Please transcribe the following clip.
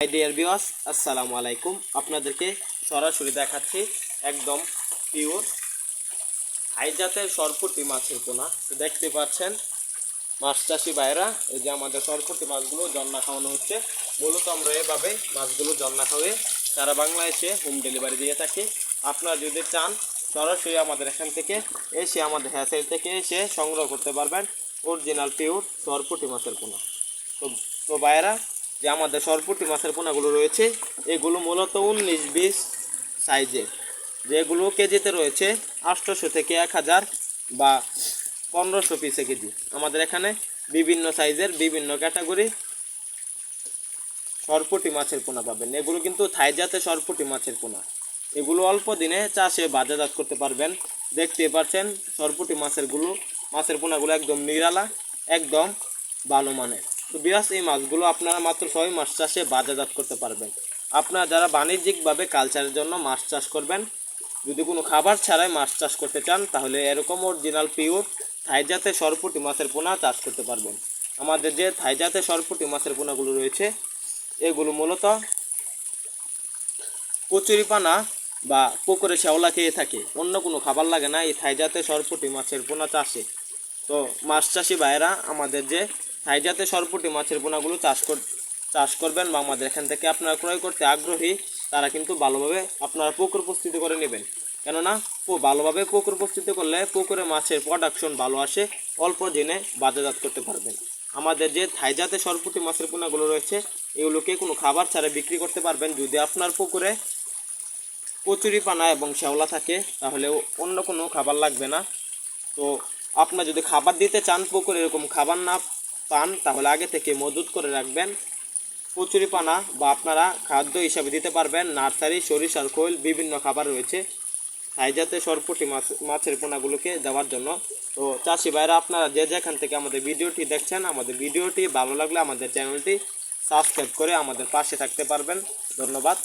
High dear viewers, আসসালামু আলাইকুম। আপনাদেরকে সরাসরি দেখাচ্ছি একদম পিওর হাই জাতের সরপুঁটি মাছের পোনা। তো দেখতে পাচ্ছেন মাছ চাষি ভাইরা, এই যে আমাদের সরপুঁটি মাছগুলো জন্না খাওয়ানো হচ্ছে। মূলত আমরা এভাবে মাছগুলো জন্না খাওয়ে সারা বাংলাদেশে হোম ডেলিভারি দিয়ে থাকি। আপনারা যদি চান সরাসরি আমাদের এখান থেকে এসে আমাদের হ্যাচারি থেকে এসে সংগ্রহ করতে পারবেন অরিজিনাল পিওর সরপুঁটি মাছের পোনা। তো তো ভাইরা, যে আমাদের সরপুঁটি মাছের পোনাগুলো রয়েছে এগুলো মূলত 19-20 সাইজের, যেগুলো কেজিতে রয়েছে 800 থেকে 1000 বা 1500 পিসে কেজি। আমাদের এখানে বিভিন্ন সাইজের বিভিন্ন ক্যাটাগরি সরপুঁটি মাছের পোনা পাবেন। এগুলো কিন্তু থাই জাতের সরপুঁটি মাছের পোনা। এগুলো অল্প দিনে চাষে বাজারজাত করতে পারবেন। দেখতে পাচ্ছেন সরপুঁটি মাছের পোনাগুলো একদম নিরালা, একদম ভালো মানের। তো বিয়াস, এই মাছগুলো আপনারা মাত্র 6 মাস চাষে বাজারজাত করতে পারবেন। আপনারা যারা বাণিজ্যিকভাবে কালচারের জন্য মাছ চাষ করবেন, যদি কোনো খাবার ছাড়াই মাছ চাষ করতে চান, তাহলে এরকম অরিজিনাল পিওর থাই জাতের সরপুঁটি মাছের পোনা চাষ করতে পারবেন। আমাদের যে থাই জাতের সরপুঁটি মাছের পোনাগুলো রয়েছে এগুলো মূলত কচুরিপানা বা পুকুরে শ্যাওলা খেয়ে থাকে, অন্য কোনো খাবার লাগে না এই থাই জাতের সরপুঁটি মাছের পোনা চাষে। তো মাছ চাষি ভাইয়েরা, আমাদের যে থাই জাতের সরপুঁটি মাছের পোনাগুলো চাষ করবেন বা আমাদের এখান থেকে আপনারা ক্রয় করতে আগ্রহী, তারা কিন্তু ভালোভাবে আপনারা পুকুর প্রস্তুতি করে নেবেন। কেননা ভালোভাবে পুকুর প্রস্তুতি করলে পুকুরে মাছের প্রোডাকশন ভালো আসে, অল্প দিনে বাজারজাত করতে পারবেন। আমাদের যে থাই জাতের সরপুঁটি মাছের পোনাগুলো রয়েছে এগুলোকে কোনো খাবার ছাড়া বিক্রি করতে পারবেন। যদি আপনার পুকুরে কচুরিপানা এবং শ্যাওলা থাকে তাহলে অন্য কোনো খাবার লাগবে না। তো আপনার যদি খাবার দিতে চান, পুকুরে এরকম খাবার না পান, তাহলে আগে থেকে মজুত করে রাখবেন কচুরিপানা, বা আপনারা খাদ্য হিসাবে দিতে পারবেন নার্সারি, সরিষার খোল, বিভিন্ন খাবার রয়েছে থাই জাতের সরপুঁটি মাছের পোনাগুলোকে দেওয়ার জন্য। তো চাষি ভাইরা, আপনারা যে যেখান থেকে আমাদের ভিডিওটি দেখছেন, আমাদের ভিডিওটি ভালো লাগলে আমাদের চ্যানেলটি সাবস্ক্রাইব করে আমাদের পাশে থাকতে পারবেন। ধন্যবাদ।